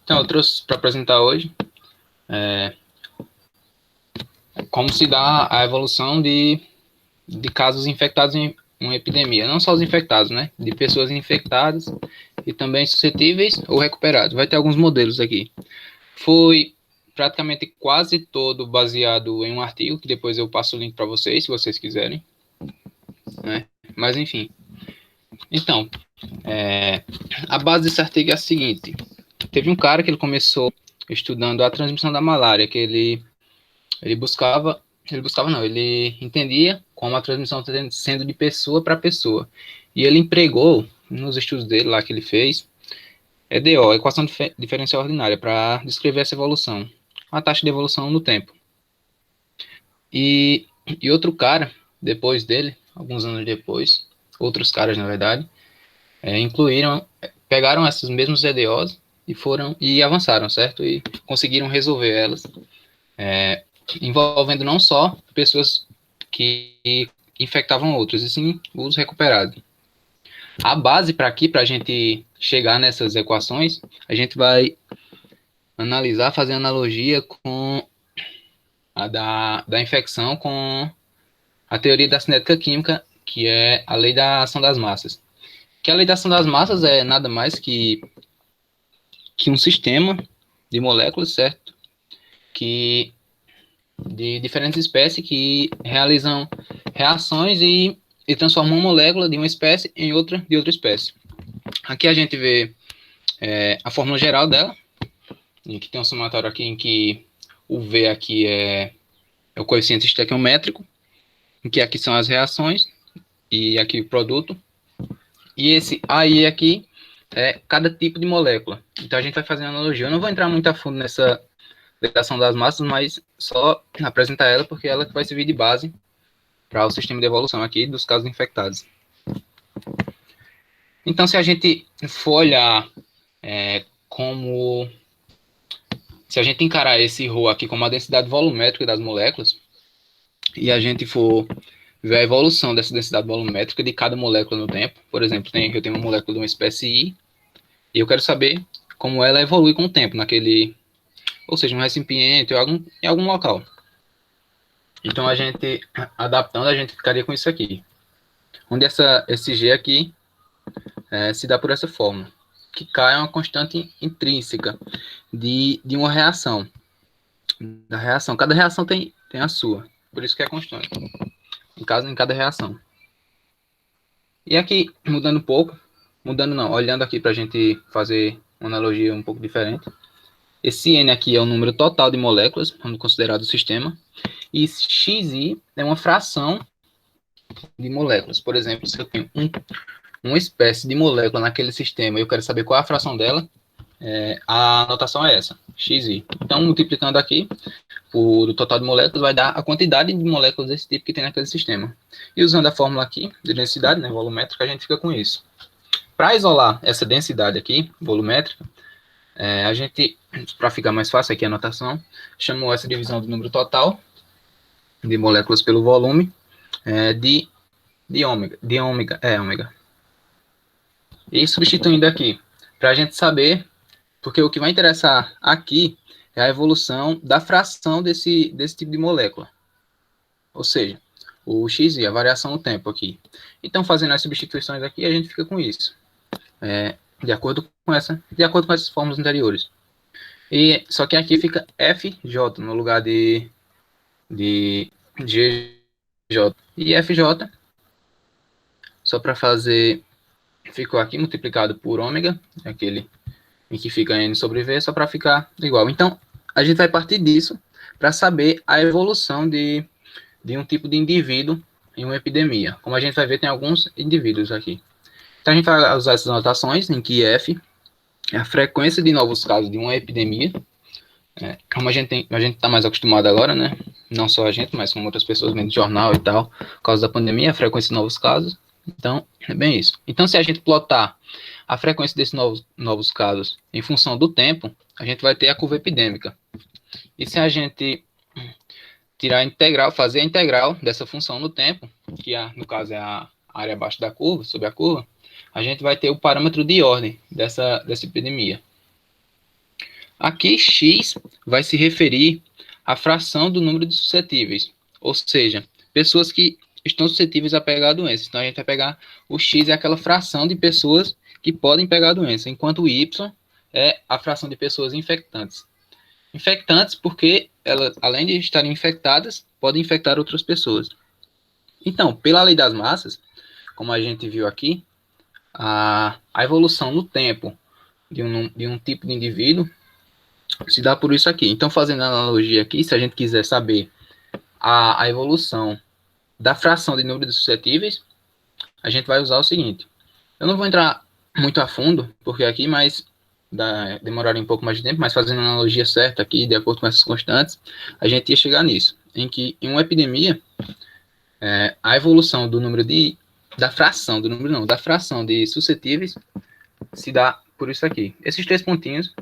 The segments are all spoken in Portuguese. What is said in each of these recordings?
Então, eu trouxe para apresentar hoje como se dá a evolução de casos infectados em uma epidemia. Não só os infectados, né? De pessoas infectadas e também suscetíveis ou recuperados. Vai ter alguns modelos aqui. Foi praticamente quase todo baseado em um artigo, que depois eu passo o link para vocês, se vocês quiserem. Né? Mas, enfim. Então, a base desse artigo é a seguinte. Teve um cara que ele começou estudando a transmissão da malária, que ele entendia como a transmissão sendo de pessoa para pessoa. E ele empregou, nos estudos dele lá que ele fez, EDO, equação diferencial ordinária, para descrever essa evolução, a taxa de evolução no tempo. E outro cara, depois dele, alguns anos depois, outros caras, na verdade, pegaram esses mesmos EDOs e avançaram, certo? E conseguiram resolver elas, envolvendo não só pessoas que infectavam outros, e sim os recuperados. A base para a gente chegar nessas equações, a gente vai analisar, fazer analogia com a da infecção com a teoria da cinética química, que é a lei da ação das massas. Que a lei da ação das massas é nada mais que um sistema de moléculas, certo? Que de diferentes espécies que realizam reações e transformam uma molécula de uma espécie em outra de outra espécie. Aqui a gente vê a fórmula geral dela, que tem um somatório aqui em que o V aqui é o coeficiente estequiométrico, em que aqui são as reações e aqui o produto. E esse AI aqui é cada tipo de molécula. Então a gente vai fazer uma analogia. Eu não vou entrar muito a fundo nessa ligação das massas, mas só apresentar ela porque ela vai servir de base para o sistema de evolução aqui dos casos infectados. Então, se a gente for olhar se a gente encarar esse ρ aqui como a densidade volumétrica das moléculas, e a gente for ver a evolução dessa densidade volumétrica de cada molécula no tempo, por exemplo, eu tenho uma molécula de uma espécie I, e eu quero saber como ela evolui com o tempo ou seja, um recipiente ou em algum local. Então, adaptando, a gente ficaria com isso aqui. Onde esse G aqui se dá por essa fórmula, que K é uma constante intrínseca de uma reação. Da reação. Cada reação tem a sua. Por isso que é constante. Em cada reação. E aqui, mudando um pouco, olhando aqui para a gente fazer uma analogia um pouco diferente. Esse N aqui é o número total de moléculas, considerado o sistema. E XI é uma fração de moléculas. Por exemplo, se eu tenho uma espécie de molécula naquele sistema e eu quero saber qual é a fração dela, a anotação é essa, XI. Então, multiplicando aqui por o total de moléculas, vai dar a quantidade de moléculas desse tipo que tem naquele sistema. E usando a fórmula aqui, de densidade, né, volumétrica, a gente fica com isso. Para isolar essa densidade aqui, volumétrica, a gente, para ficar mais fácil aqui a anotação, chamou essa divisão do número total de moléculas pelo volume de ômega. E substituindo aqui, para a gente saber, porque o que vai interessar aqui é a evolução da fração desse tipo de molécula. Ou seja, o XI, a variação no tempo aqui. Então, fazendo as substituições aqui, a gente fica com isso. De acordo com essas fórmulas anteriores. Só que aqui fica FJ no lugar de GJ. E FJ, só para fazer, ficou aqui multiplicado por ômega, aquele em que fica N sobre V, só para ficar igual. Então, a gente vai partir disso para saber a evolução de um tipo de indivíduo em uma epidemia. Como a gente vai ver, tem alguns indivíduos aqui. Então, a gente vai usar essas anotações, em que F é a frequência de novos casos de uma epidemia. Como a gente está mais acostumado agora, né? Não só a gente, mas como outras pessoas vendo jornal e tal, por causa da pandemia, a frequência de novos casos. Então, é bem isso. Então, se a gente plotar a frequência desses novos casos em função do tempo, a gente vai ter a curva epidêmica. E se a gente fazer a integral dessa função no tempo, que no caso é a área abaixo da curva, sobre a curva, a gente vai ter o parâmetro de ordem dessa epidemia. Aqui, X vai se referir à fração do número de suscetíveis, ou seja, pessoas que estão suscetíveis a pegar a doença. Então, a gente vai pegar o X é aquela fração de pessoas que podem pegar a doença, enquanto o Y é a fração de pessoas infectantes. Infectantes porque elas, além de estarem infectadas, podem infectar outras pessoas. Então, pela lei das massas, como a gente viu aqui, a evolução no tempo de um tipo de indivíduo se dá por isso aqui. Então, fazendo a analogia aqui, se a gente quiser saber a evolução da fração de número de suscetíveis, a gente vai usar o seguinte. Eu não vou entrar muito a fundo, porque aqui demoraria um pouco mais de tempo, mas fazendo a analogia certa aqui, de acordo com essas constantes, a gente ia chegar nisso, em que em uma epidemia, a evolução do número da fração, do número não, da fração de suscetíveis se dá por isso aqui. Esses 3 pontinhos,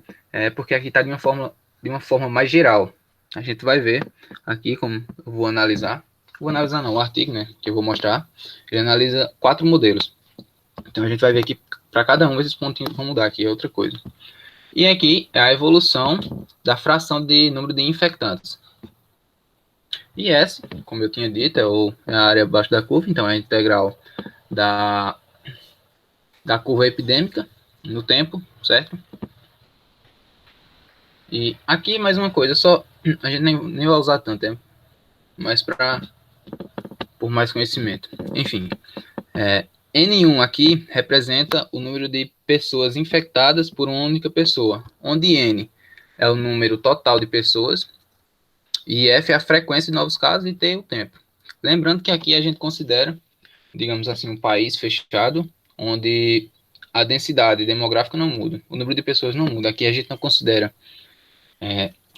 porque aqui está de uma forma mais geral. A gente vai ver aqui como eu vou analisar. Vou analisar não, o artigo, né, que eu vou mostrar, ele analisa 4 modelos. Então a gente vai ver aqui, para cada um, esses pontinhos vão mudar aqui, é outra coisa. E aqui é a evolução da fração de número de infectantes. E S, como eu tinha dito, é a área abaixo da curva, então é a integral da curva epidêmica no tempo, certo? E aqui mais uma coisa, só a gente nem vai usar tanto, mas por mais conhecimento. Enfim, N1 aqui representa o número de pessoas infectadas por uma única pessoa, onde N é o número total de pessoas e F é a frequência de novos casos e T o tempo. Lembrando que aqui a gente considera, digamos assim, um país fechado, onde a densidade demográfica não muda, o número de pessoas não muda. Aqui a gente não considera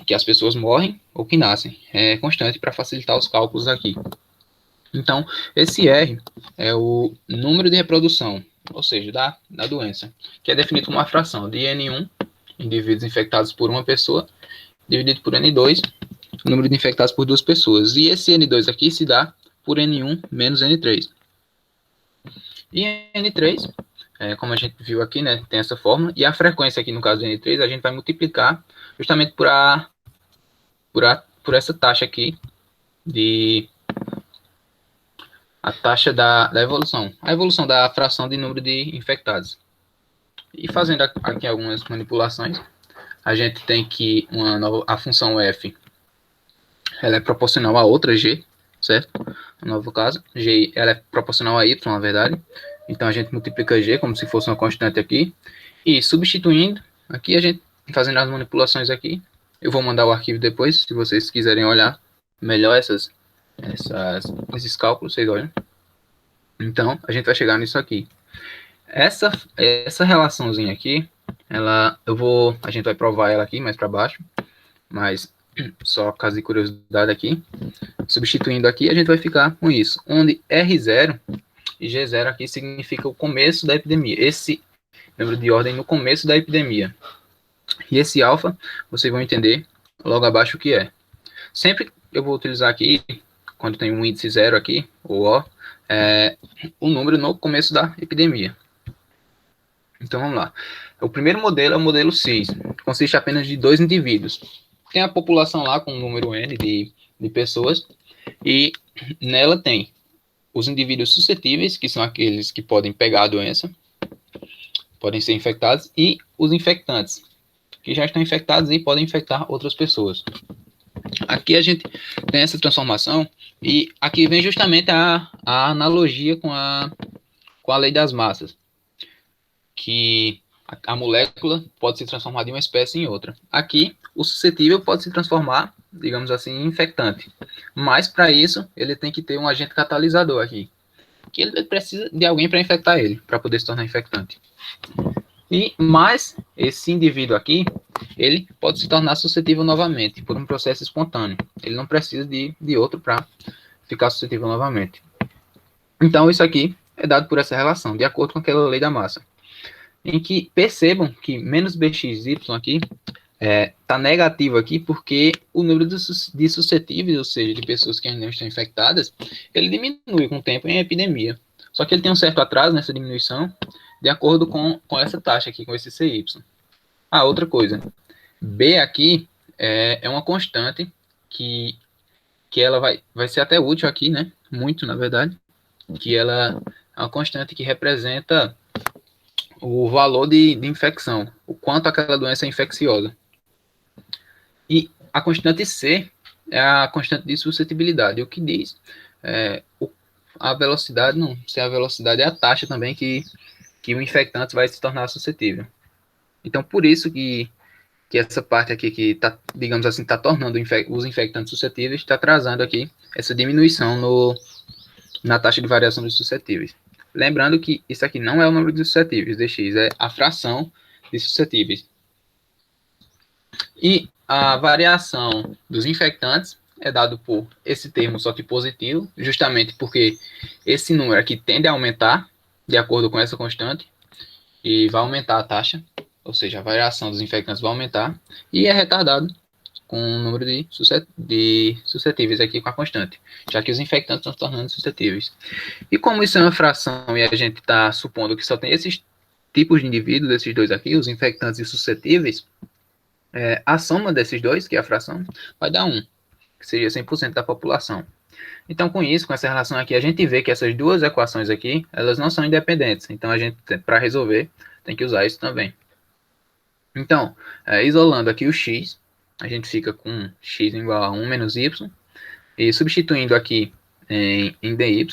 que as pessoas morrem ou que nascem. É constante para facilitar os cálculos aqui. Então, esse R é o número de reprodução, ou seja, da doença, que é definido como uma fração de N1, indivíduos infectados por uma pessoa, dividido por N2, o número de infectados por 2 pessoas. E esse N2 aqui se dá por N1 menos N3. E N3, como a gente viu aqui, né, tem essa fórmula, e a frequência aqui no caso do N3, a gente vai multiplicar justamente por essa taxa aqui, a taxa da evolução, a evolução da fração de número de infectados. E fazendo aqui algumas manipulações, a gente tem que a função f, ela é proporcional a outra g, certo? No novo caso, g ela é proporcional a y, na verdade. Então a gente multiplica g como se fosse uma constante aqui. E substituindo, aqui a gente, fazendo as manipulações aqui, eu vou mandar o arquivo depois, se vocês quiserem olhar melhor esses cálculos, vocês olham. Então, a gente vai chegar nisso aqui. Essa relaçãozinha aqui, a gente vai provar ela aqui mais para baixo, mas só caso de curiosidade aqui, substituindo aqui, a gente vai ficar com isso, onde R0 e G0 aqui significa o começo da epidemia, esse número de ordem no começo da epidemia. E esse alfa, vocês vão entender logo abaixo o que é. Sempre eu vou utilizar aqui, quando tem um índice 0 aqui, ou O, o número no começo da epidemia. Então vamos lá. O primeiro modelo é o modelo CIS, consiste apenas de 2 indivíduos. Tem a população lá com um número N de pessoas, e nela tem os indivíduos suscetíveis, que são aqueles que podem pegar a doença, podem ser infectados, e os infectantes, que já estão infectados e podem infectar outras pessoas. Aqui a gente tem essa transformação, e aqui vem justamente a analogia com a lei das massas, que a molécula pode se transformar de uma espécie em outra. Aqui, o suscetível pode se transformar, digamos assim, em infectante. Mas, para isso, ele tem que ter um agente catalisador aqui, que ele precisa de alguém para infectar ele, para poder se tornar infectante. Mas, esse indivíduo aqui, ele pode se tornar suscetível novamente, por um processo espontâneo. Ele não precisa de outro para ficar suscetível novamente. Então, isso aqui é dado por essa relação, de acordo com aquela lei da massa. Em que percebam que menos BXY aqui está negativo aqui, porque o número de suscetíveis, ou seja, de pessoas que ainda não estão infectadas, ele diminui com o tempo em epidemia. Só que ele tem um certo atraso nessa diminuição, de acordo com essa taxa aqui, com esse CY. Outra coisa, B aqui é uma constante que ela vai ser até útil aqui, né? Muito, na verdade, que ela é uma constante que representa o valor de infecção, o quanto aquela doença é infecciosa. E a constante C é a constante de suscetibilidade, o que diz a velocidade, não, se a velocidade é a taxa também que o infectante vai se tornar suscetível. Então, por isso que essa parte aqui que está, digamos assim, está tornando os infectantes suscetíveis, está trazendo aqui essa diminuição na taxa de variação dos suscetíveis. Lembrando que isso aqui não é o número de suscetíveis, dx, é a fração de suscetíveis. E a variação dos infectantes é dado por esse termo, só que positivo, justamente porque esse número aqui tende a aumentar de acordo com essa constante e vai aumentar a taxa, ou seja, a variação dos infectantes vai aumentar e é retardado com o número de suscetíveis aqui com a constante, já que os infectantes estão se tornando suscetíveis. E como isso é uma fração e a gente está supondo que só tem esses tipos de indivíduos, desses dois aqui, os infectantes e suscetíveis, a soma desses dois, que é a fração, vai dar 1, que seria 100% da população. Então, com isso, com essa relação aqui, a gente vê que essas duas equações aqui, elas não são independentes. Então, a gente, para resolver, tem que usar isso também. Então, isolando aqui o x, a gente fica com x igual a 1 menos y, e substituindo aqui em dy,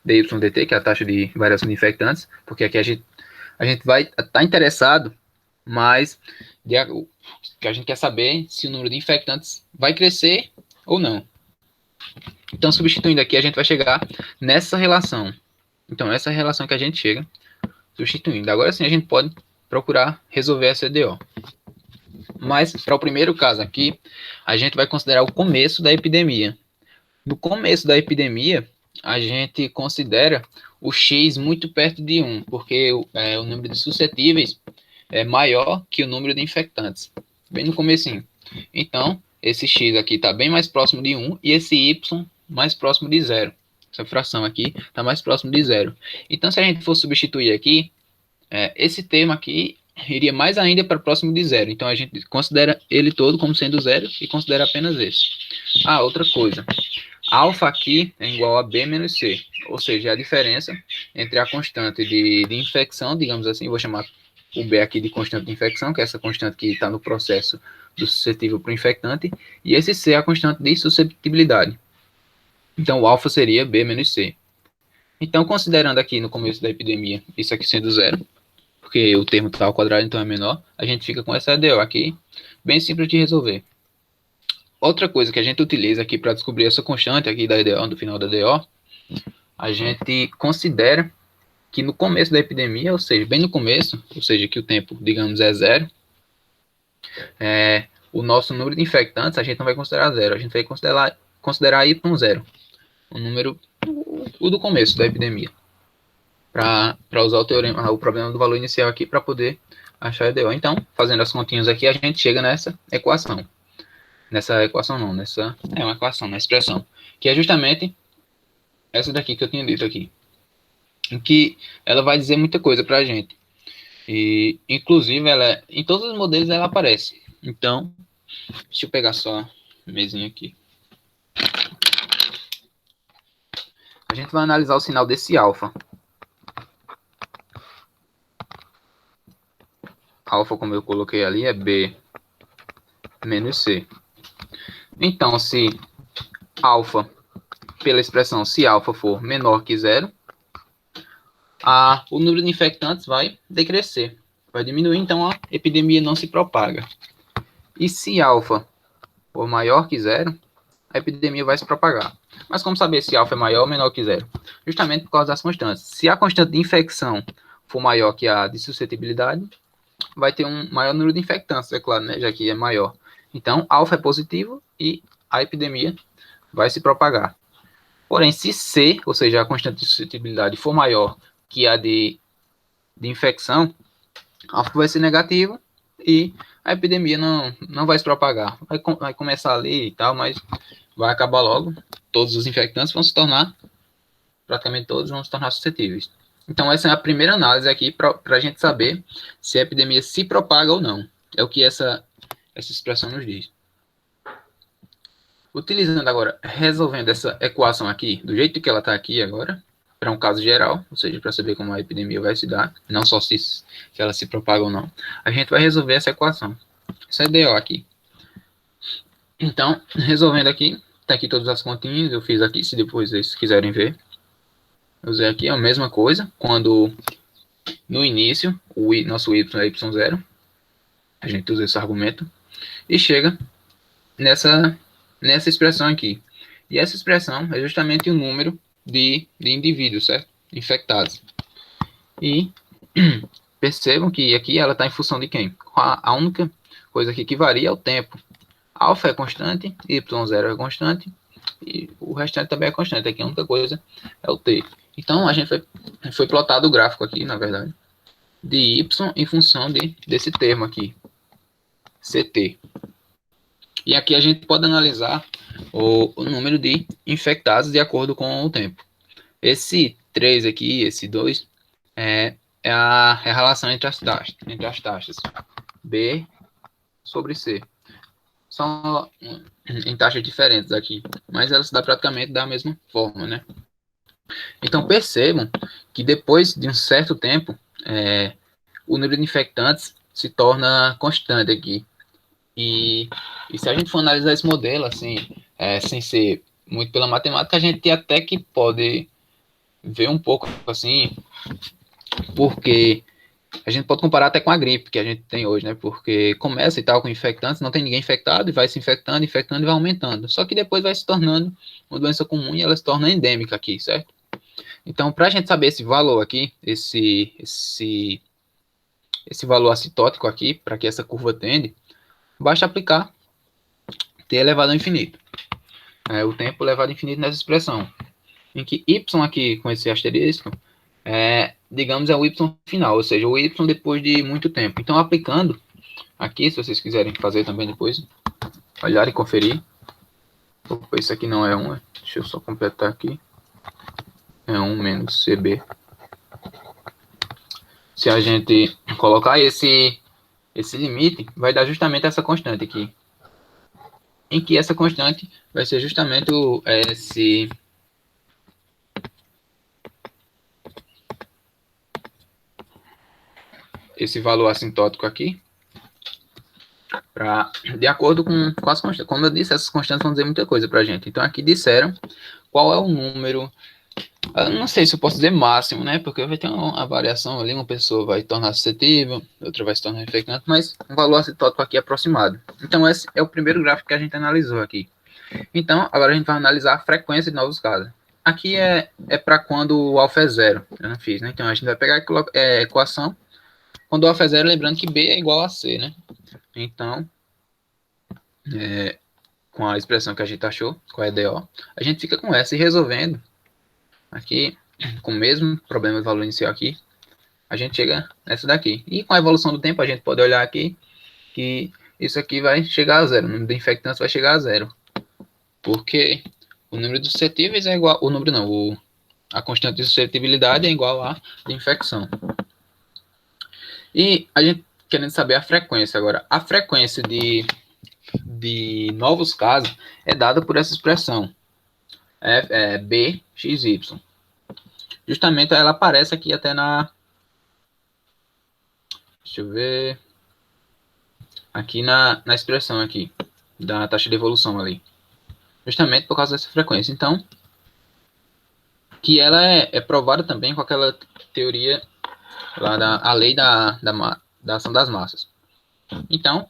dt, que é a taxa de variação de infectantes, porque aqui a gente vai estar interessado, mas que a gente quer saber se o número de infectantes vai crescer ou não. Então, substituindo aqui, a gente vai chegar nessa relação. Então, essa é a relação que a gente chega substituindo. Agora sim, a gente pode procurar resolver essa EDO. Mas, para o primeiro caso aqui, a gente vai considerar o começo da epidemia. No começo da epidemia, a gente considera o X muito perto de 1, porque o número de suscetíveis é maior que o número de infectantes. Bem no comecinho. Então, esse X aqui está bem mais próximo de 1 e esse Y mais próximo de 0. Essa fração aqui está mais próximo de 0. Então, se a gente for substituir aqui, esse termo aqui iria mais ainda para próximo de 0. Então, a gente considera ele todo como sendo 0 e considera apenas esse. Outra coisa. Alfa aqui é igual a B menos C. Ou seja, a diferença entre a constante de infecção, digamos assim, vou chamar o B aqui de constante de infecção, que é essa constante que está no processo do suscetível para o infectante, e esse C é a constante de susceptibilidade. Então, o alfa seria B menos C. Então, considerando aqui no começo da epidemia, isso aqui sendo 0, porque o termo está ao quadrado, então é menor, a gente fica com essa EDO aqui, bem simples de resolver. Outra coisa que a gente utiliza aqui para descobrir essa constante aqui da EDO, do final da EDO, a gente considera que no começo da epidemia, ou seja, bem no começo, ou seja, que o tempo, digamos, é 0, o nosso número de infectantes a gente não vai considerar 0, a gente vai considerar Y0, o número, o do começo da epidemia, para usar o problema do valor inicial aqui para poder achar a EDO. Então, fazendo as continhas aqui, a gente chega nessa equação. Nessa equação não, é uma equação, uma expressão, que é justamente essa daqui que eu tinha dito aqui, em que ela vai dizer muita coisa para a gente. E, inclusive, em todos os modelos ela aparece. Então, deixa eu pegar só a mesinha aqui. A gente vai analisar o sinal desse alfa. Alfa, como eu coloquei ali, é B menos C. Então, se alfa, pela expressão, se alfa for menor que 0, o número de infectantes vai decrescer, vai diminuir, então a epidemia não se propaga. E se alfa for maior que 0, a epidemia vai se propagar. Mas como saber se alfa é maior ou menor que 0? Justamente por causa das constantes. Se a constante de infecção for maior que a de suscetibilidade, vai ter um maior número de infectantes, é claro, né? Já que é maior. Então, alfa é positivo e a epidemia vai se propagar. Porém, se C, ou seja, a constante de suscetibilidade for maior que a de infecção, alfa vai ser negativo e a epidemia não vai se propagar. Vai começar ali e tal, mas vai acabar logo. Todos os infectantes vão se tornar, praticamente todos vão se tornar suscetíveis. Então, essa é a primeira análise aqui para a gente saber se a epidemia se propaga ou não. É o que essa essa expressão nos diz. Utilizando agora, resolvendo essa equação aqui, do jeito que ela está aqui agora, para um caso geral, ou seja, para saber como a epidemia vai se dar, não só se ela se propaga ou não, a gente vai resolver essa equação. Essa é DO aqui. Então, resolvendo aqui, tá aqui todas as continhas, eu fiz aqui, se depois vocês quiserem ver. Eu usei aqui a mesma coisa, quando no início, o nosso y é y0, a gente usa esse argumento, e chega nessa expressão aqui. E essa expressão é justamente o número de indivíduos, certo? Infectados. E percebam que aqui ela está em função de quem? A única coisa aqui que varia é o tempo. Alfa é constante, y0 é constante, e o restante também é constante. Aqui a única coisa é o t. Então, a gente foi plotado o gráfico aqui, na verdade, de y em função desse termo aqui, CT. E aqui a gente pode analisar o número de infectados de acordo com o tempo. Esse 3 aqui, esse 2, é a relação entre as taxas. B sobre C. São em taxas diferentes aqui, mas elas se dão praticamente da mesma forma, né? Então, percebam que depois de um certo tempo, o número de infectantes se torna constante aqui. E se a gente for analisar esse modelo, assim, sem ser muito pela matemática, a gente até que pode ver um pouco, assim, porque a gente pode comparar até com a gripe que a gente tem hoje, né? Porque começa e tal com infectantes, não tem ninguém infectado e vai se infectando e vai aumentando. Só que depois vai se tornando uma doença comum e ela se torna endêmica aqui, certo? Então, para a gente saber esse valor aqui, esse valor assintótico aqui, para que essa curva tende, basta aplicar t elevado ao infinito. O tempo elevado ao infinito nessa expressão. Em que y aqui, com esse asterisco, digamos, é o y final, ou seja, o y depois de muito tempo. Então, aplicando aqui, se vocês quiserem fazer também depois, olhar e conferir. Opa, isso aqui não é 1, deixa eu só completar aqui. É 1 menos CB. Se a gente colocar esse limite, vai dar justamente essa constante aqui. Em que essa constante vai ser justamente esse valor assintótico aqui, de acordo com as constantes. Como eu disse, essas constantes vão dizer muita coisa para a gente. Então, aqui disseram qual é o número, eu não sei se eu posso dizer máximo, né? Porque vai ter uma variação ali, uma pessoa vai tornar suscetível, outra vai se tornar infectante, mas um valor assintótico aqui aproximado. Então, esse é o primeiro gráfico que a gente analisou aqui. Então, agora a gente vai analisar a frequência de novos casos. Aqui é para quando o alfa é zero. Eu não fiz, né? Então, a gente vai pegar a equação. Quando o alfa é zero, lembrando que B é igual a C, né? Então, com a expressão que a gente achou, com a EDO, a gente fica com essa e resolvendo aqui, com o mesmo problema de valor inicial aqui, a gente chega nessa daqui. E com a evolução do tempo, a gente pode olhar aqui que isso aqui vai chegar a zero. O número de infectantes vai chegar a zero. Porque o número de suscetíveis é igual... a constante de suscetibilidade é igual a de infecção. E a gente querendo saber a frequência agora. A frequência de novos casos é dada por essa expressão. BXY. Justamente ela aparece aqui até na... Deixa eu ver... Aqui na expressão aqui. Da taxa de evolução ali. Justamente por causa dessa frequência. Então, que ela é provada também com aquela teoria lá a lei da ação das massas. Então,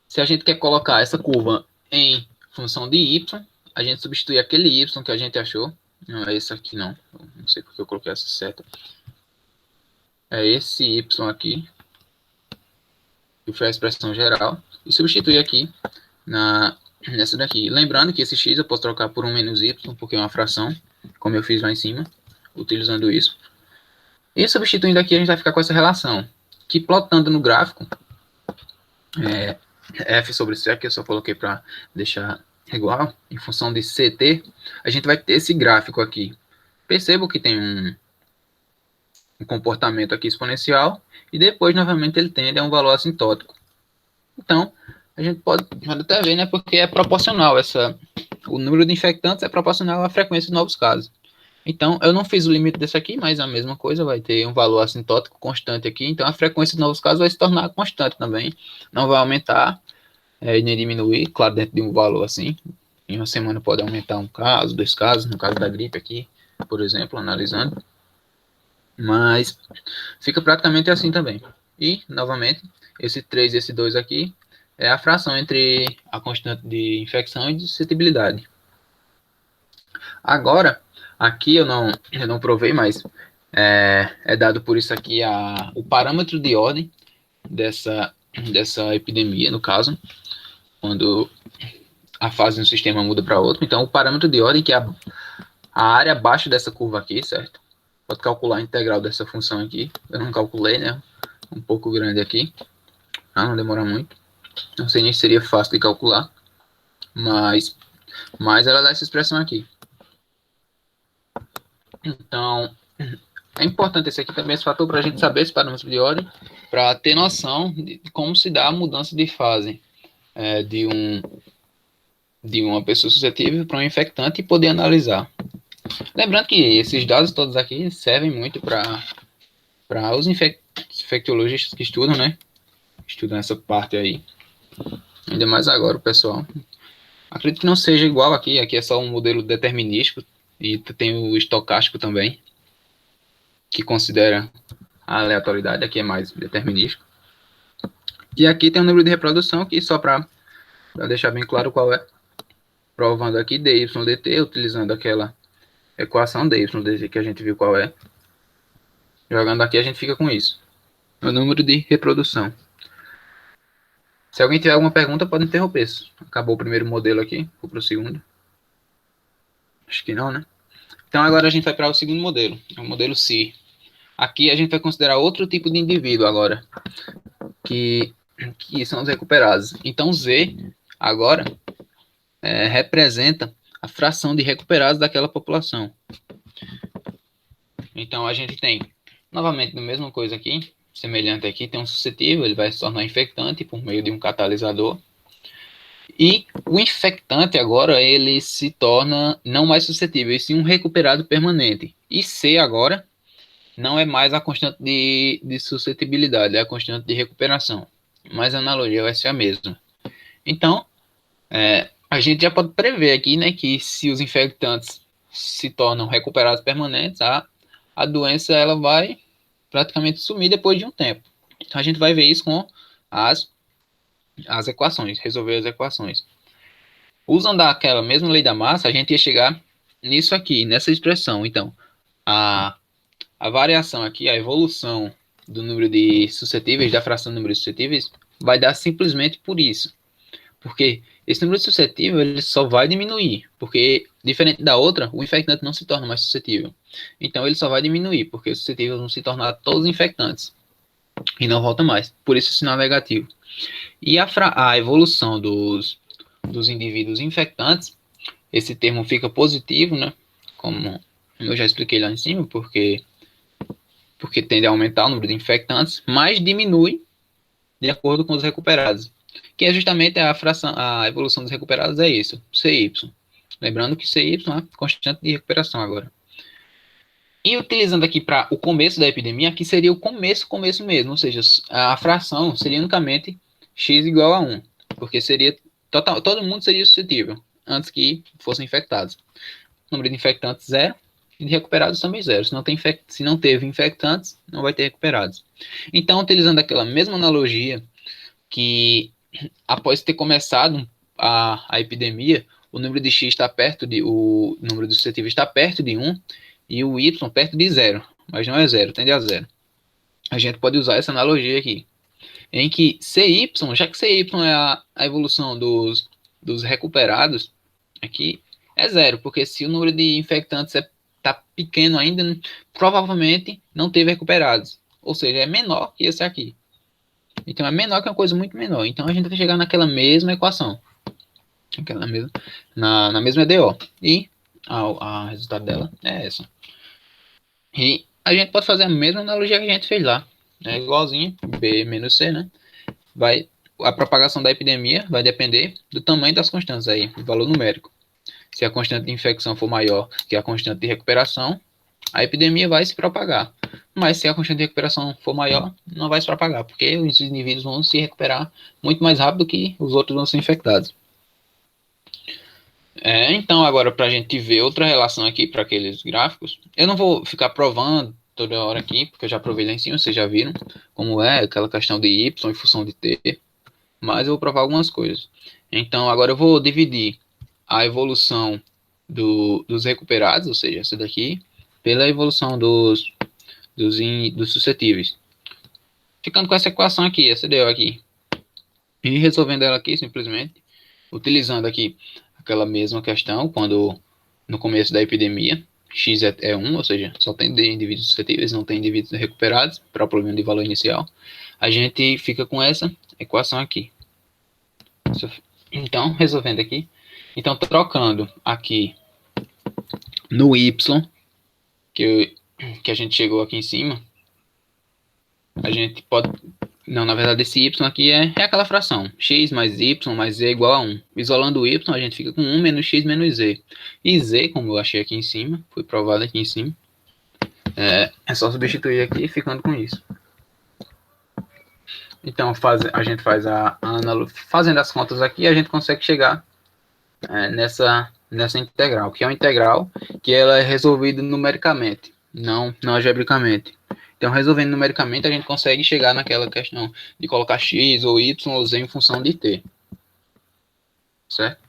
se a gente quer colocar essa curva em função de y, a gente substitui aquele y que a gente achou. Não é esse aqui, não. Não sei porque eu coloquei essa seta. É esse y aqui, que foi a expressão geral, e substitui aqui nessa daqui. Lembrando que esse x eu posso trocar por 1 menos y, porque é uma fração, como eu fiz lá em cima, utilizando isso. E substituindo aqui, a gente vai ficar com essa relação, que plotando no gráfico, f sobre c, que eu só coloquei para deixar igual, em função de ct, a gente vai ter esse gráfico aqui. Percebo que tem um comportamento aqui exponencial, e depois, novamente, ele tende a um valor assintótico. Então, a gente pode até ver, né? Porque é proporcional o número de infectantes é proporcional à frequência de novos casos. Então, eu não fiz o limite desse aqui, mas a mesma coisa, vai ter um valor assintótico constante aqui. Então, a frequência de novos casos vai se tornar constante também. Não vai aumentar e nem diminuir, claro, dentro de um valor assim. Em uma semana pode aumentar um caso, 2 casos, no caso da gripe aqui, por exemplo, analisando. Mas fica praticamente assim também. E, novamente, esse 3 e esse 2 aqui é a fração entre a constante de infecção e de suscetibilidade. Agora, aqui eu não provei, mas é dado por isso aqui o parâmetro de ordem dessa epidemia, no caso, quando a fase de um sistema muda para outro. Então, o parâmetro de ordem, que é a área abaixo dessa curva aqui, certo? Pode calcular a integral dessa função aqui. Eu não calculei, né? Um pouco grande aqui. Não demora muito. Não sei nem se seria fácil de calcular. Mas ela dá essa expressão aqui. Então, é importante esse aqui também, esse fator, para a gente saber esse parâmetro de ordem, para ter noção de como se dá a mudança de fase de uma pessoa suscetível para um infectante e poder analisar. Lembrando que esses dados todos aqui servem muito para os infectologistas que estudam, né? Estudam essa parte aí. Ainda mais agora, o pessoal. Acredito que não seja igual aqui. Aqui é só um modelo determinístico. E tem o estocástico também, que considera a aleatoriedade. Aqui é mais determinístico. E aqui tem o número de reprodução, que só para deixar bem claro qual é. Provando aqui dt, utilizando aquela equação dt que a gente viu qual é. Jogando aqui, a gente fica com isso. O número de reprodução. Se alguém tiver alguma pergunta, pode interromper. Acabou o primeiro modelo aqui, vou para o segundo. Acho que não, né? Então agora a gente vai para o segundo modelo, é o modelo C. Aqui a gente vai considerar outro tipo de indivíduo agora, que são os recuperados. Então Z agora representa a fração de recuperados daquela população. Então a gente tem, novamente, a mesma coisa aqui, semelhante aqui, tem um suscetível, ele vai se tornar infectante por meio de um catalisador. E o infectante agora, ele se torna não mais suscetível, e sim um recuperado permanente. E C agora não é mais a constante de suscetibilidade, é a constante de recuperação. Mas a analogia vai ser a mesma. Então, a gente já pode prever aqui, né, que se os infectantes se tornam recuperados permanentes, a doença ela vai praticamente sumir depois de um tempo. Então a gente vai ver isso com as equações, resolver as equações. Usando aquela mesma lei da massa, a gente ia chegar nisso aqui, nessa expressão. Então, a variação aqui, a evolução do número de suscetíveis, da fração do número de suscetíveis, vai dar simplesmente por isso. Porque esse número de suscetível ele só vai diminuir, porque diferente da outra, o infectante não se torna mais suscetível. Então ele só vai diminuir, porque os suscetíveis vão se tornar todos infectantes e não volta mais. Por isso o sinal negativo. E a evolução dos indivíduos infectantes, esse termo fica positivo, né? Como eu já expliquei lá em cima, porque tende a aumentar o número de infectantes, mas diminui de acordo com os recuperados. Que é justamente a evolução dos recuperados é isso, CY. Lembrando que CY é constante de recuperação agora. E utilizando aqui para o começo da epidemia, aqui seria o começo mesmo, ou seja, a fração seria unicamente x igual a 1, porque seria todo mundo seria suscetível antes que fossem infectados. O número de infectantes 0 e de recuperados também 0. Se não teve infectantes, não vai ter recuperados. Então, utilizando aquela mesma analogia que após ter começado a epidemia, o número de x está perto o número de suscetíveis está perto de 1 e o y perto de 0, mas não é 0, tende a 0. A gente pode usar essa analogia aqui, em que CY, já que CY é a evolução dos recuperados, aqui é 0, porque se o número de infectantes está pequeno ainda, provavelmente não teve recuperados, ou seja, é menor que esse aqui. Então é menor que uma coisa muito menor. Então a gente vai chegar naquela mesma equação. Na mesma EDO. E a resultado dela é essa. E a gente pode fazer a mesma analogia que a gente fez lá. É igualzinho, B menos C, né? a propagação da epidemia vai depender do tamanho das constantes aí, do valor numérico. Se a constante de infecção for maior que a constante de recuperação, a epidemia vai se propagar. Mas se a constante de recuperação for maior, não vai se propagar, porque os indivíduos vão se recuperar muito mais rápido que os outros vão ser infectados. Então, agora, para a gente ver outra relação aqui para aqueles gráficos, eu não vou ficar provando toda hora aqui, porque eu já provei lá em cima, vocês já viram como é aquela questão de y em função de t, mas eu vou provar algumas coisas. Então, agora eu vou dividir a evolução dos recuperados, ou seja, essa daqui, pela evolução dos suscetíveis. Ficando com essa equação aqui, essa deu aqui. E resolvendo ela aqui, simplesmente, utilizando aqui aquela mesma questão, quando no começo da epidemia, x é 1, ou seja, só tem indivíduos suscetíveis, não tem indivíduos recuperados, para o problema de valor inicial, a gente fica com essa equação aqui. Então, resolvendo aqui, então trocando aqui no y, que a gente chegou aqui em cima, a gente pode... Não, na verdade esse y aqui é aquela fração. X mais y mais z igual a 1. Isolando o y, a gente fica com 1 menos x menos z. E z, como eu achei aqui em cima, foi provado aqui em cima, é só substituir aqui, ficando com isso. Então, a gente faz fazendo as contas aqui, a gente consegue chegar nessa integral, que é uma integral que ela é resolvida numericamente, não algebricamente. Então, resolvendo numericamente, a gente consegue chegar naquela questão de colocar x ou y ou z em função de t. Certo?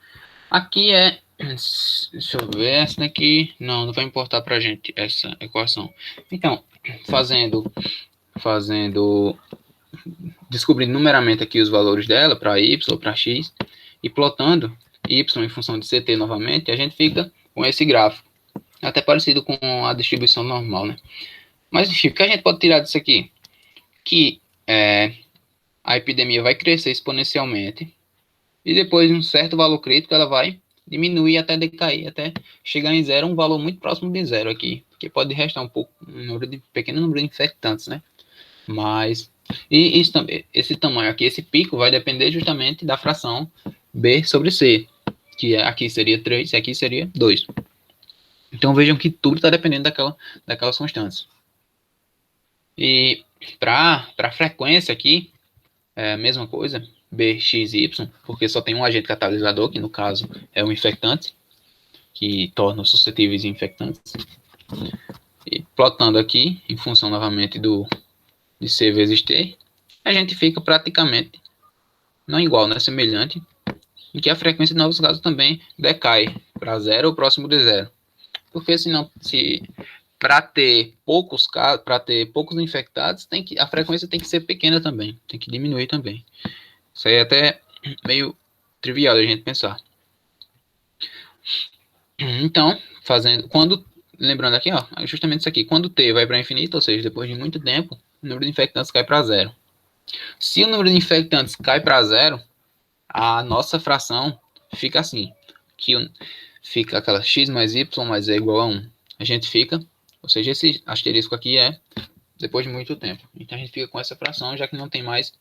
Aqui deixa eu ver, essa daqui não vai importar para a gente essa equação. Então, descobrindo numeramente aqui os valores dela para y ou para x e plotando y em função de ct novamente, a gente fica com esse gráfico. Até parecido com a distribuição normal, né? Mas, enfim, o que a gente pode tirar disso aqui? Que a epidemia vai crescer exponencialmente e depois de um certo valor crítico ela vai diminuir até decair, até chegar em zero, um valor muito próximo de zero aqui, porque pode restar um pouco, pequeno número de infectantes, né? Mas, esse tamanho aqui, esse pico, vai depender justamente da fração B sobre C, que aqui seria 3 e aqui seria 2. Então vejam que tudo está dependendo daquelas constantes. E para a frequência aqui, é a mesma coisa, B, X e Y, porque só tem um agente catalisador, que no caso é o infectante, que torna os suscetíveis infectantes. E plotando aqui, em função novamente de C vezes T, a gente fica praticamente, não igual, né, semelhante, em que a frequência de novos casos também decai para zero ou próximo de zero. Porque senão, para ter poucos casos, para ter poucos infectados, a frequência tem que ser pequena também, tem que diminuir também. Isso aí é até meio trivial a gente pensar. Então, lembrando aqui, ó, justamente isso aqui, quando t vai para infinito, ou seja, depois de muito tempo, o número de infectantes cai para zero. Se o número de infectantes cai para zero, a nossa fração fica assim, que fica aquela x mais y mais z igual a 1. A gente fica, ou seja, esse asterisco aqui é depois de muito tempo. Então a gente fica com essa fração, já que não tem mais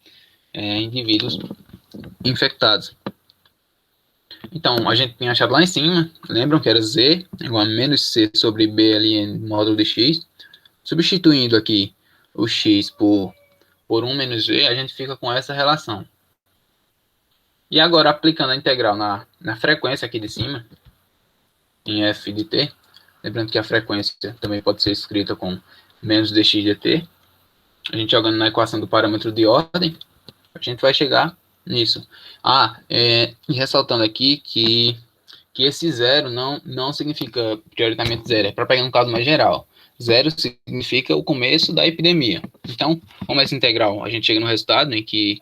indivíduos infectados. Então, a gente tinha achado lá em cima, lembram que era z igual a menos c sobre b ali em módulo de x. Substituindo aqui o x por 1 menos z, a gente fica com essa relação. E agora, aplicando a integral na frequência aqui de cima, em f de t, lembrando que a frequência também pode ser escrita com menos dx dt, a gente jogando na equação do parâmetro de ordem, a gente vai chegar nisso. E ressaltando aqui que esse zero não significa prioritamente zero, é para pegar um caso mais geral. Zero significa o começo da epidemia. Então, como essa integral, a gente chega no resultado em que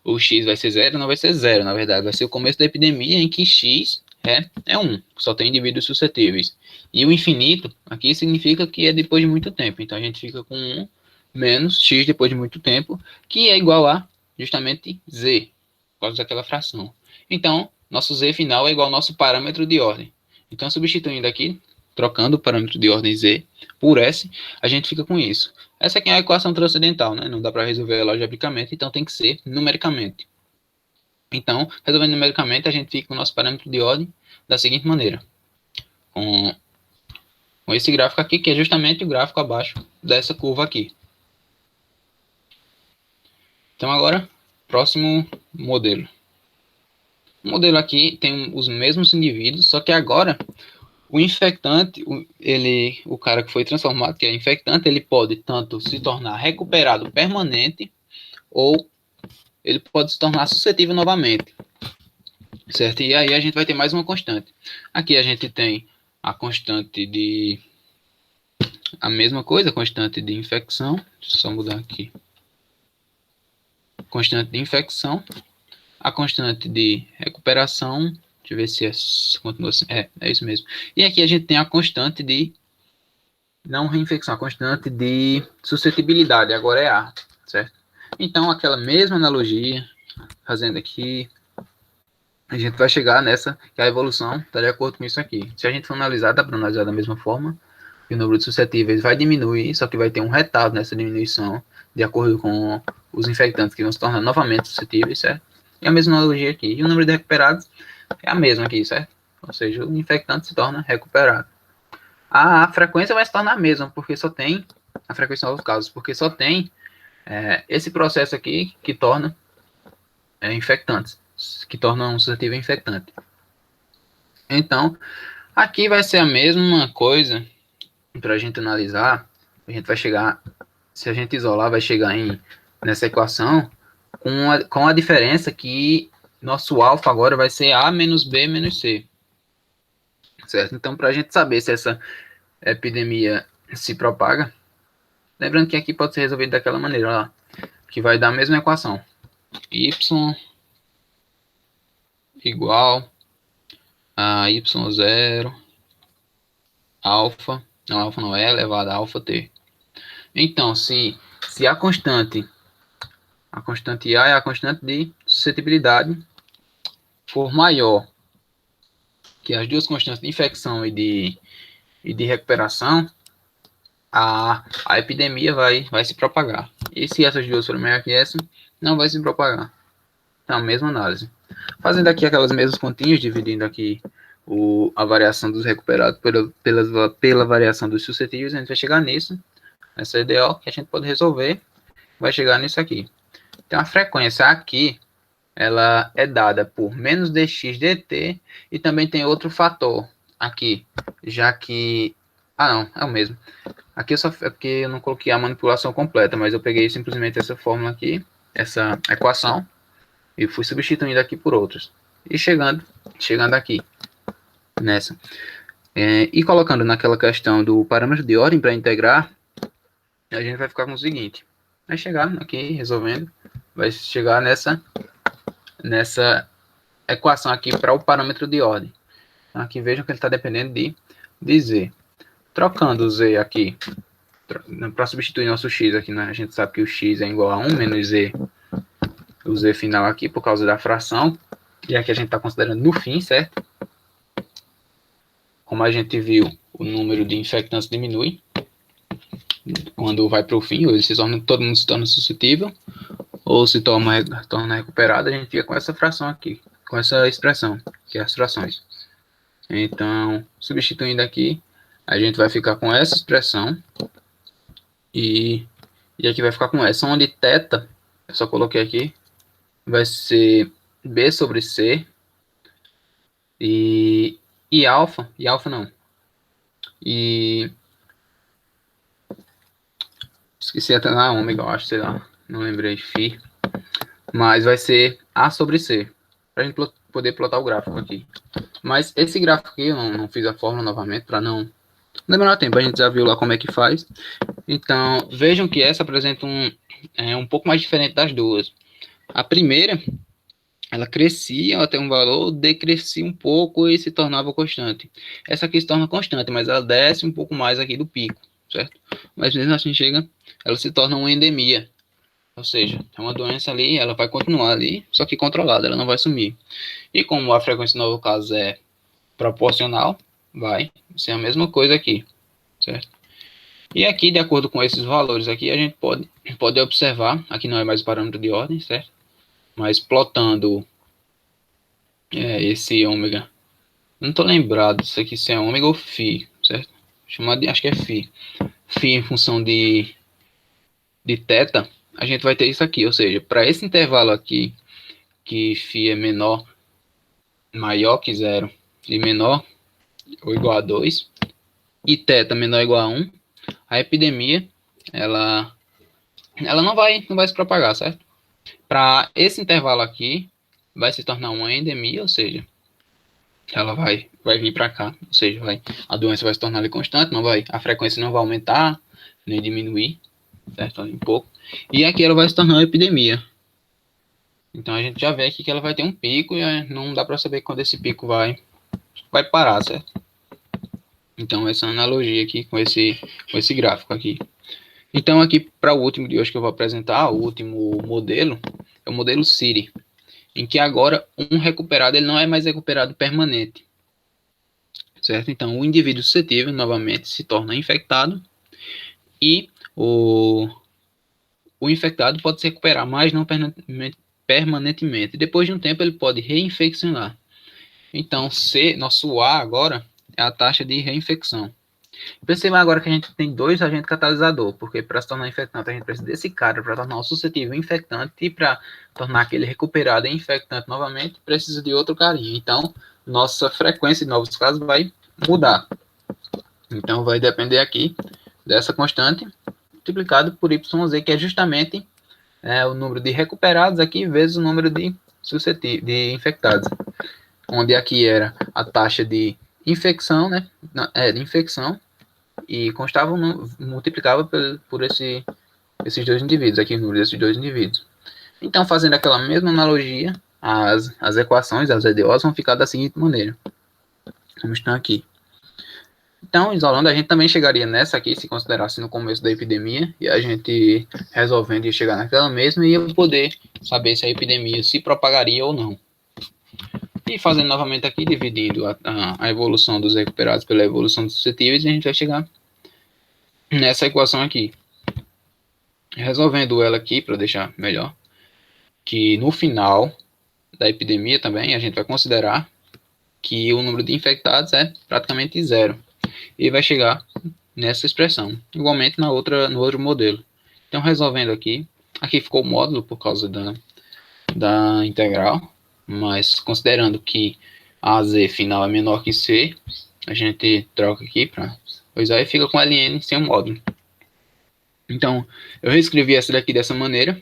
o x vai ser zero, não vai ser zero, na verdade, vai ser o começo da epidemia em que x é 1, só tem indivíduos suscetíveis. E o infinito aqui significa que é depois de muito tempo, então a gente fica com 1 menos x depois de muito tempo, que é igual a justamente z, por causa daquela fração. Então, nosso z final é igual ao nosso parâmetro de ordem. Então, substituindo aqui, trocando o parâmetro de ordem z por s, a gente fica com isso. Essa aqui é a equação transcendental, né? Não dá para resolver ela algebricamente, então tem que ser numericamente. Então, resolvendo numericamente, a gente fica com o nosso parâmetro de ordem da seguinte maneira. Com esse gráfico aqui, que é justamente o gráfico abaixo dessa curva aqui. Então, agora, próximo modelo. O modelo aqui tem os mesmos indivíduos, só que agora o infectante, o cara que foi transformado, que é infectante, ele pode tanto se tornar recuperado permanente ou ele pode se tornar suscetível novamente, certo? E aí a gente vai ter mais uma constante. Aqui a gente tem a constante de... a mesma coisa, a constante de infecção. Deixa eu só mudar aqui. Constante de infecção. A constante de recuperação. Deixa eu ver se continua assim. É isso mesmo. E aqui a gente tem a constante de... não reinfecção, a constante de suscetibilidade. Agora é A, certo? Então, aquela mesma analogia, fazendo aqui, a gente vai chegar nessa, que a evolução está de acordo com isso aqui. Se a gente for analisar, dá para analisar da mesma forma, que o número de suscetíveis vai diminuir, só que vai ter um retardo nessa diminuição, de acordo com os infectantes que vão se tornar novamente suscetíveis, certo? E a mesma analogia aqui. E o número de recuperados é a mesma aqui, certo? Ou seja, o infectante se torna recuperado. A frequência vai se tornar a mesma, porque só tem a frequência de novos casos, porque só tem esse processo aqui que torna infectantes, que torna um suscetível infectante. Então, aqui vai ser a mesma coisa para a gente analisar. A gente vai chegar, se a gente isolar, vai chegar nessa equação com a diferença que nosso alfa agora vai ser A menos B menos C. Certo? Então, para a gente saber se essa epidemia se propaga, lembrando que aqui pode ser resolvido daquela maneira, ó, que vai dar a mesma equação. Y igual a y0 alfa, não é elevado a alfa t. Então, se a constante A é a constante de suscetibilidade, for maior que as duas constantes de infecção e de recuperação, a epidemia vai se propagar. E se essas duas forem maior que essa, não vai se propagar. Então, mesma análise. Fazendo aqui aquelas mesmas continhas, dividindo aqui a variação dos recuperados pela variação dos suscetíveis, a gente vai chegar nisso. Essa EDO que a gente pode resolver, vai chegar nisso aqui. Então, a frequência aqui, ela é dada por menos dx dt, e também tem outro fator aqui, já que... ah, não, é o mesmo. Aqui é porque eu não coloquei a manipulação completa, mas eu peguei simplesmente essa fórmula aqui, essa equação, e fui substituindo aqui por outros. E chegando aqui, nessa. E colocando naquela questão do parâmetro de ordem para integrar, a gente vai ficar com o seguinte. Vai chegar aqui, resolvendo, vai chegar nessa equação aqui para o parâmetro de ordem. Então, aqui vejam que ele está dependendo de z. Trocando o z aqui, para substituir nosso x aqui, né? A gente sabe que o x é igual a 1 menos z, o z final aqui, por causa da fração, e aqui a gente está considerando no fim, certo? Como a gente viu, o número de infectantes diminui quando vai para o fim, ou todo mundo se torna suscetível, ou se torna recuperado, a gente fica com essa fração aqui, com essa expressão, que é as frações. Então, substituindo aqui, a gente vai ficar com essa expressão, e aqui vai ficar com essa, onde θ, eu só coloquei aqui, vai ser B sobre C, e alfa não, esqueci até na ômega, eu acho, sei lá, não lembrei, Φ, mas vai ser A sobre C, para a gente poder plotar o gráfico aqui. Mas esse gráfico aqui, eu não fiz a fórmula novamente, para não demorar tempo, a gente já viu lá como é que faz. Então, vejam que essa apresenta um pouco mais diferente das duas. A primeira, ela crescia até um valor, decrescia um pouco e se tornava constante. Essa aqui se torna constante, mas ela desce um pouco mais aqui do pico, certo? Mas mesmo assim ela se torna uma endemia. Ou seja, é uma doença ali, ela vai continuar ali, só que controlada, ela não vai sumir. E como a frequência no novo caso é proporcional, vai ser a mesma coisa aqui, certo? E aqui, de acordo com esses valores aqui, a gente pode observar, aqui não é mais parâmetro de ordem, certo? Mas plotando esse ômega. Não tô lembrado isso aqui se é ômega ou φ, certo? Chamado de, acho que é φ. Φ em função de θ, a gente vai ter isso aqui, ou seja, para esse intervalo aqui, que φ é menor, maior que zero e menor ou igual a 2, e θ menor ou igual a 1, a epidemia, ela não vai se propagar, certo? Para esse intervalo aqui, vai se tornar uma endemia, ou seja, ela vai vir para cá, ou seja, a doença vai se tornar ali constante, a frequência não vai aumentar, nem diminuir, certo? Um pouco. E aqui ela vai se tornar uma epidemia. Então a gente já vê aqui que ela vai ter um pico e não dá para saber quando esse pico vai parar, certo? Então essa analogia aqui com esse gráfico aqui. Então aqui para o último de hoje que eu vou apresentar, o último modelo, é o modelo CIRI, em que agora um recuperado ele não é mais recuperado permanente, certo? Então o indivíduo suscetível novamente se torna infectado e o infectado pode se recuperar, mas não permanentemente. Depois de um tempo ele pode reinfeccionar. Então nosso A agora é a taxa de reinfecção. Perceba agora que a gente tem dois agentes catalisadores, porque para se tornar infectante a gente precisa desse cara para tornar o suscetível infectante e para tornar aquele recuperado infectante novamente precisa de outro carinha. Então nossa frequência de novos casos vai mudar. Então vai depender aqui dessa constante multiplicado por YZ, que é justamente o número de recuperados aqui vezes o número de infectados. Onde aqui era a taxa de infecção, né? De infecção, e constava, multiplicava por esses dois indivíduos, aqui o número desses dois indivíduos. Então, fazendo aquela mesma analogia, as equações, as EDOs, vão ficar da seguinte maneira. Como estão aqui. Então, isolando, a gente também chegaria nessa aqui, se considerasse no começo da epidemia, e a gente resolvendo ia chegar naquela mesma e ia poder saber se a epidemia se propagaria ou não. E fazendo novamente aqui, dividindo a evolução dos recuperados pela evolução dos suscetíveis, a gente vai chegar nessa equação aqui. Resolvendo ela aqui, para deixar melhor, que no final da epidemia também, a gente vai considerar que o número de infectados é praticamente zero. E vai chegar nessa expressão. Igualmente no outro modelo. Então, resolvendo aqui ficou o módulo por causa da integral, mas considerando que a z final é menor que c, a gente troca aqui para pois aí fica com ln sem o módulo. Então, eu reescrevi essa daqui dessa maneira,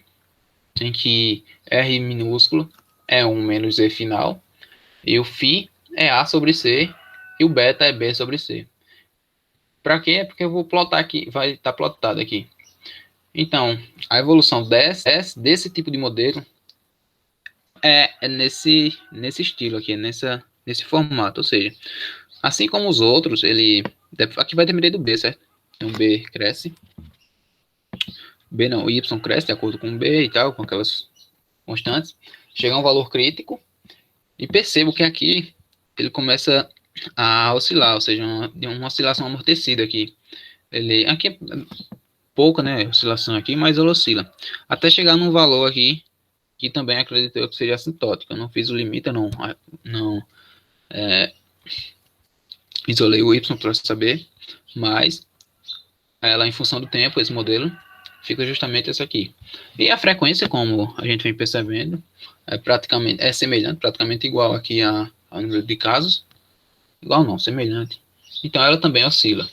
em que r minúsculo é 1 menos z final, e o φ é a sobre c, e o beta é b sobre c. Para quê? É porque eu vou plotar aqui, vai estar plotado aqui. Então, a evolução desse tipo de modelo é nesse estilo aqui, nesse formato. Ou seja, assim como os outros, aqui vai depender do B, certo? Então, B cresce. B não, o Y cresce de acordo com o B e tal, com aquelas constantes. Chega a um valor crítico. E percebo que aqui ele começa a oscilar, ou seja, uma oscilação amortecida aqui. Aqui é pouca, né, oscilação aqui, mas ela oscila. Até chegar num valor aqui, que também acredito eu que seja assintótico. Eu não fiz o limite, eu não isolei o Y para saber, mas ela, em função do tempo, esse modelo, fica justamente essa aqui. E a frequência, como a gente vem percebendo, é semelhante, praticamente igual aqui ao número de casos. Igual não, semelhante. Então ela também oscila.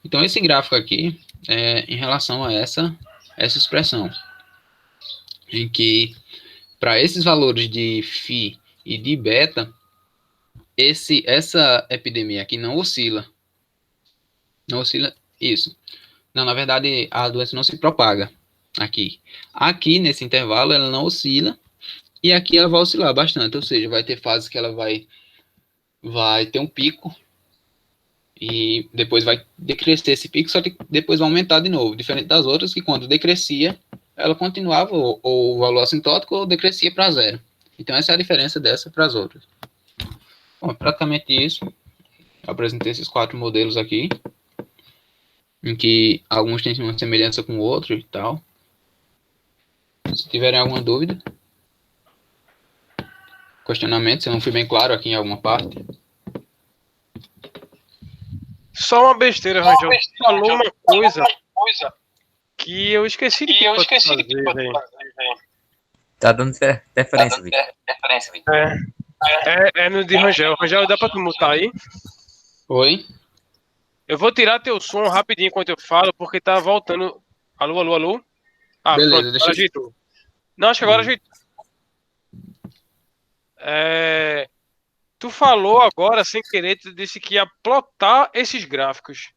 Então esse gráfico aqui é em relação a essa expressão, em que para esses valores de φ e de beta, essa epidemia aqui não oscila. Não oscila isso. Não, na verdade, a doença não se propaga aqui. Aqui, nesse intervalo, ela não oscila. E aqui ela vai oscilar bastante. Ou seja, vai ter fases que ela vai ter um pico. E depois vai decrescer esse pico, só que depois vai aumentar de novo. Diferente das outras, que quando decrescia, ela continuava ou o valor assintótico ou decrescia para zero. Então essa é a diferença dessa para as outras. Bom, praticamente isso. Eu apresentei esses 4 modelos aqui, em que alguns têm uma semelhança com o outro e tal. Se tiverem alguma dúvida, questionamento, se eu não fui bem claro aqui em alguma parte. Só uma besteira, Rangel. Tu falou uma coisa que eu esqueci de pedir pra tu fazer, velho. Tá dando interferência, Vitor. É no de Rangel. Rangel, dá pra tu mutar aí? Oi? Eu vou tirar teu som rapidinho enquanto eu falo, porque tá voltando. Alô, alô, alô? Ah, Beleza, pronto, deixa agora eu... ajeitou. Não, acho que agora ajeitou. Tu falou agora, sem querer, tu disse que ia plotar esses gráficos.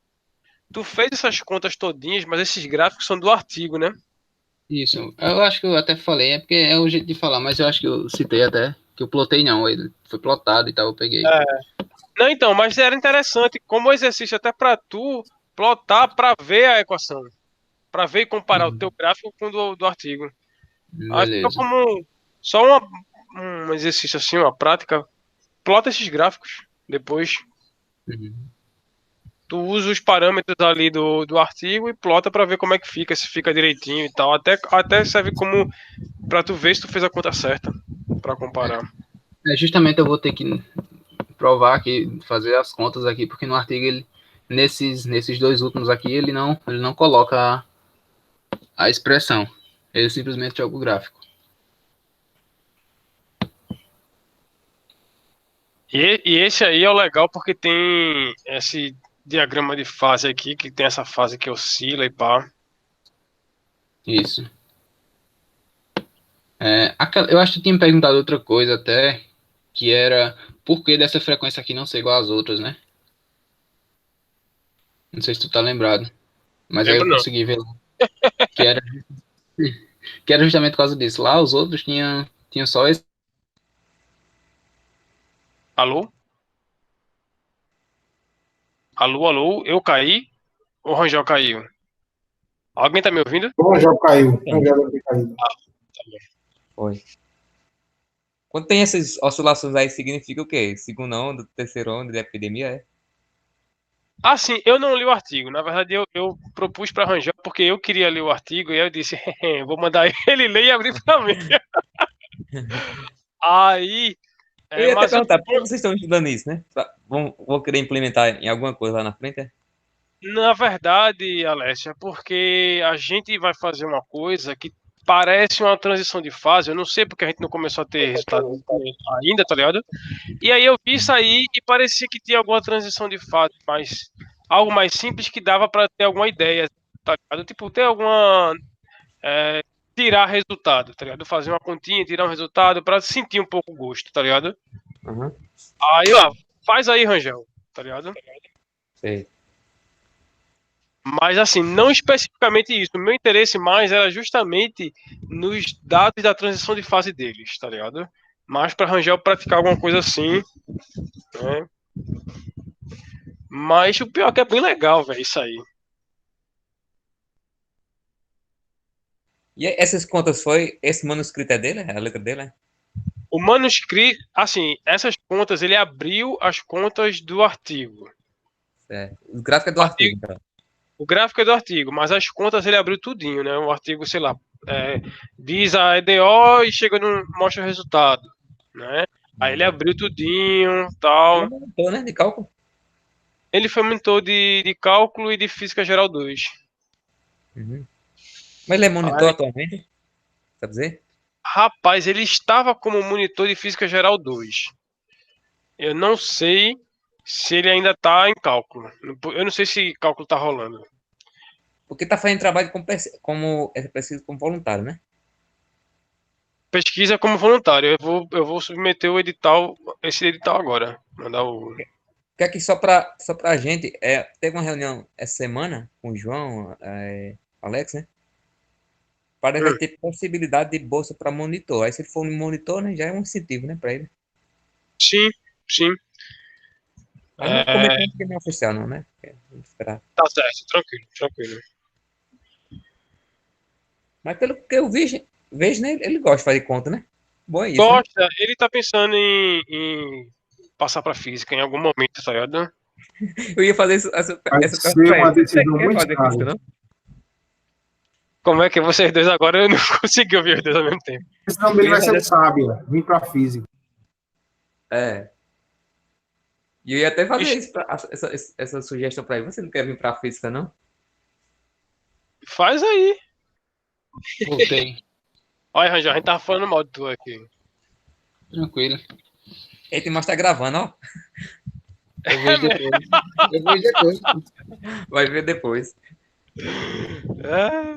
Tu fez essas contas todinhas, mas esses gráficos são do artigo, né? Isso, eu acho que eu até falei, é porque é o jeito de falar, mas eu acho que eu citei até, que eu plotei não, ele foi plotado e tal, eu peguei. Não, então, mas era interessante como exercício até pra tu plotar pra ver a equação. Pra ver e comparar o teu gráfico com o do artigo. Aí fica Beleza. como só um exercício assim, uma prática. Plota esses gráficos. Depois Uhum. tu usa os parâmetros ali do artigo e plota pra ver como é que fica, se fica direitinho e tal. Até serve como pra tu ver se tu fez a conta certa pra comparar. Justamente eu vou ter que provar aqui, fazer as contas aqui, porque no artigo ele, nesses dois últimos aqui, ele não coloca a expressão, ele simplesmente joga o gráfico. E esse aí é o legal porque tem esse diagrama de fase aqui, que tem essa fase que oscila e pá. Isso. Eu acho que tu tinha me perguntado outra coisa até, que era por que dessa frequência aqui não ser igual às outras, né? Não sei se tu tá lembrado, mas aí Lembro eu não. consegui ver que era, que era justamente por causa disso. Lá os outros tinham só esse. Alô? Alô, alô? Eu caí? Ou o Rangel caiu? Alguém tá me ouvindo? O Rangel caiu. Sim. Rangel deve ter caído. Foi. Quando tem essas oscilações aí, significa o quê? Segunda onda, terceira onda de epidemia, é? Ah, sim, eu não li o artigo. Na verdade, eu propus para Rangel porque eu queria ler o artigo e aí eu disse, vou mandar ele ler e abrir para mim. Aí, Eu ia até mas eu, perguntar, por que vocês estão estudando isso, né? Vão querer implementar em alguma coisa lá na frente, é? na verdade, Alessia, porque a gente vai fazer uma coisa que parece uma transição de fase. Eu não sei porque a gente não começou a ter resultado ainda, tá ligado? E aí eu vi isso aí e parecia que tinha alguma transição de fase, mas algo mais simples que dava para ter alguma ideia, tá ligado? Tipo, ter alguma tirar resultado, tá ligado? Fazer uma continha, tirar um resultado pra sentir um pouco o gosto, tá ligado? Uhum. Aí, ó, faz aí, Rangel, tá ligado? Sei. Mas assim, não especificamente isso. O meu interesse mais era justamente nos dados da transição de fase deles, tá ligado? Mas pra Rangel praticar alguma coisa assim, né? Mas o pior é que é bem legal, velho, isso aí. E essas contas foi. Esse manuscrito é dele? É a letra dele? É? O manuscrito, assim, essas contas, ele abriu as contas do artigo. É. O gráfico é do artigo, então. O gráfico é do artigo, mas as contas ele abriu tudinho, né? O artigo, sei lá, diz a EDO e chega no mostra o resultado, né? Aí ele abriu tudinho, Ele é tal. monitor, né? De cálculo. Ele foi monitor de cálculo e de física geral 2. Uhum. Mas ele é monitor Aí, atualmente? Sabe dizer? rapaz, ele estava como monitor de física geral 2. Eu não sei se ele ainda está em cálculo. Eu não sei se cálculo está rolando. Porque tá fazendo trabalho como é preciso como voluntário, né? Pesquisa como voluntário. Eu vou submeter esse edital agora. Mandar o. Porque aqui só pra gente, teve uma reunião essa semana com o João, Alex, né? Parece que vai ter possibilidade de bolsa para monitor. Aí se ele for um monitor, né, já é um incentivo, né, para ele. Sim, sim. Mas não cometeu um crime oficial, não, né? Vamos esperar. Tá certo, tranquilo, tranquilo. Mas pelo que eu vejo, né, ele gosta de fazer conta, né? Bom é isso, né? Gosta, ele tá pensando em passar pra física em algum momento, tá ligado? Eu ia fazer essa Vai pergunta ser pra uma ele. Você decisão quer muito fazer física, sábia. não? Como é que vocês dois agora eu não consegui ouvir os dois ao mesmo tempo? A decisão Eu dele ia vai ser fazer, sábia. Vim para física. É. E eu ia até fazer Ixi. isso essa sugestão pra ele. Você não quer vir pra física, não? Faz aí. Voltei. Olha, Rangel, a gente tava falando mal de tu aqui. Tranquilo. Eita, mas tá gravando, ó. Eu vejo depois. Eu vejo depois. Vai ver depois. É,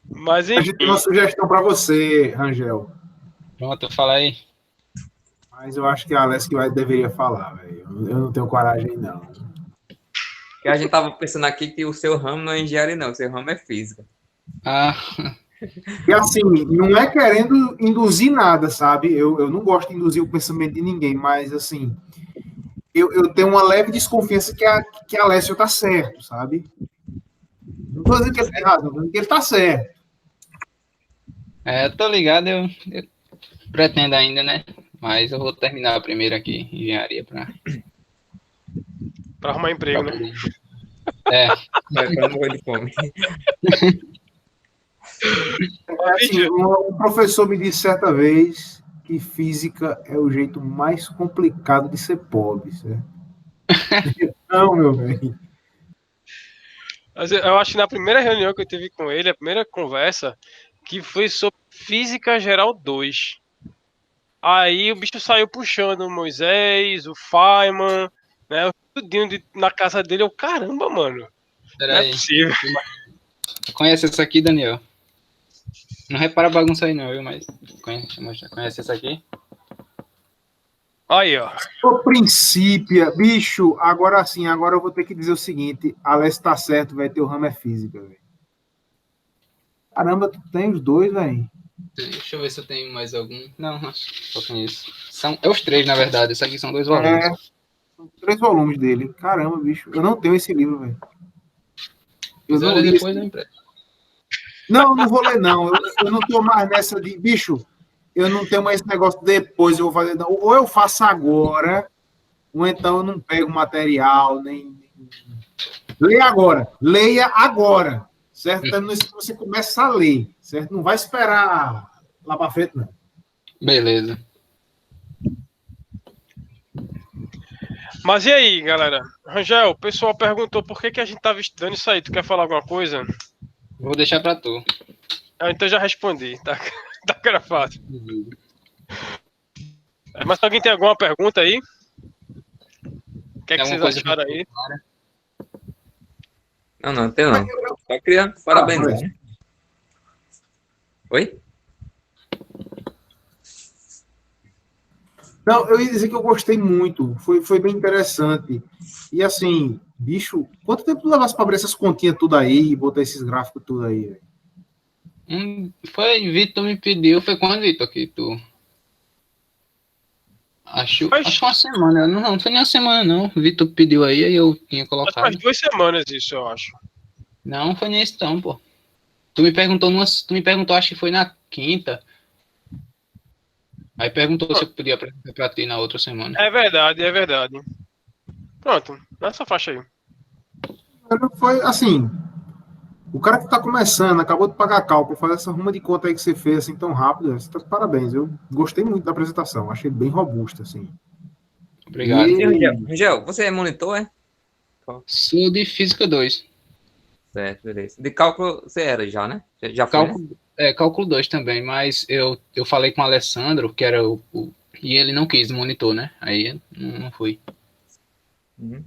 mas A gente tem uma enfim, sugestão para você, Rangel. Pronto, fala aí. Mas eu acho que a Alessia deveria falar, velho. Eu não tenho coragem, não. Porque a gente tava pensando aqui que o seu ramo não é engenharia, não. O seu ramo é física. Ah, E assim, não é querendo induzir nada, sabe? Eu não gosto de induzir o pensamento de ninguém, mas assim, eu tenho uma leve desconfiança que a Alessio tá certo, sabe? Não tô dizendo que ele tem razão, tô dizendo que ele tá certo. eu tô ligado, eu pretendo ainda, né? Mas eu vou terminar primeiro aqui, engenharia, pra pra arrumar emprego, né? poder. É, Vai pra não morrer de fome. É assim, um professor me disse certa vez que física é o jeito mais complicado de ser pobre, certo? Não, meu velho. Mas eu acho que na primeira reunião que eu tive com ele, a primeira conversa, que foi sobre Física Geral 2. Aí o bicho saiu puxando o Moisés, o Feynman, né? Tudinho na casa dele. Eu, caramba, mano. Não é peraí. possível. Conhece essa aqui, Daniel? Não repara a bagunça aí não, viu? Mas conhece essa aqui? Aí, ó. Ô, princípio, bicho, agora sim, agora eu vou ter que dizer o seguinte: a Alessio tá certo, vai ter o ramo é física, velho. Caramba, tu tem os dois, velho. Deixa eu ver se eu tenho mais algum. Não, só conheço. É os três, na verdade. Esse aqui são 2 volumes. São 3 volumes dele. Caramba, bicho, eu não tenho esse livro, velho. Eu Se não olha li depois, esse... eu empresto. Não, não vou ler, não. Eu não tô mais nessa de. Bicho, eu não tenho mais esse negócio depois, eu vou fazer. Não. Ou eu faço agora, ou então eu não pego material, nem. Leia agora. Leia agora. Certo? Terminou isso, você começa a ler. Certo? Não vai esperar lá para frente, não. Beleza. Mas e aí, galera? Rangel, o pessoal perguntou por que a gente tava estudando isso aí. Tu quer falar alguma coisa? Vou deixar pra tu. Então já respondi. Tá, tá gravado. Mas alguém tem alguma pergunta aí? O que é que vocês acharam aí? Não tenho não. Só queria parabenizar. Né? Oi? Não, eu ia dizer que eu gostei muito. Foi bem interessante. E assim, bicho, quanto tempo tu levasse para abrir essas continhas tudo aí e botar esses gráficos tudo aí, velho? Foi, Vitor me pediu. Foi quando, Vitor, que tu... Acho que uma semana. Não foi nem uma semana, não. O Vitor pediu aí eu tinha colocado. Faz 2 semanas isso, eu acho. Não foi nem isso, não, pô. Tu me perguntou, acho que foi na quinta. Aí perguntou se eu podia apresentar pra ti na outra semana. É verdade, é verdade. Pronto, nessa faixa aí. Foi assim, o cara que tá começando, acabou de pagar cálculo, fazer essa ruma de conta aí que você fez assim tão rápido, você tá de parabéns. Eu gostei muito da apresentação, achei bem robusta, assim. Obrigado. Rangel, você é monitor, é? Sou de Física 2. Certo, beleza. De cálculo você era já, né? Já foi, Cálculo, cálculo 2 também, mas eu falei com o Alessandro, que era e ele não quis monitor, né? Aí não fui. Uhum.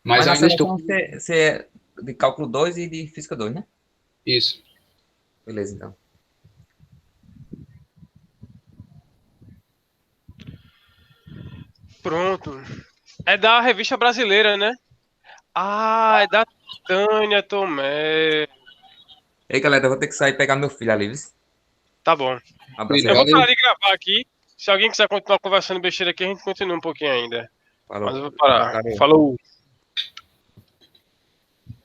Mas eu na ainda estou. você é de cálculo 2 e de física 2, né? Isso. Beleza, então. Pronto. É da revista brasileira, né? Ah, é da Tânia Tomé. Ei, galera, eu vou ter que sair e pegar meu filho ali, viu? Tá bom. Abraço. Eu vou parar de gravar aqui. Se alguém quiser continuar conversando besteira aqui, a gente continua um pouquinho ainda. Falou. Mas eu vou parar. Valeu. Falou.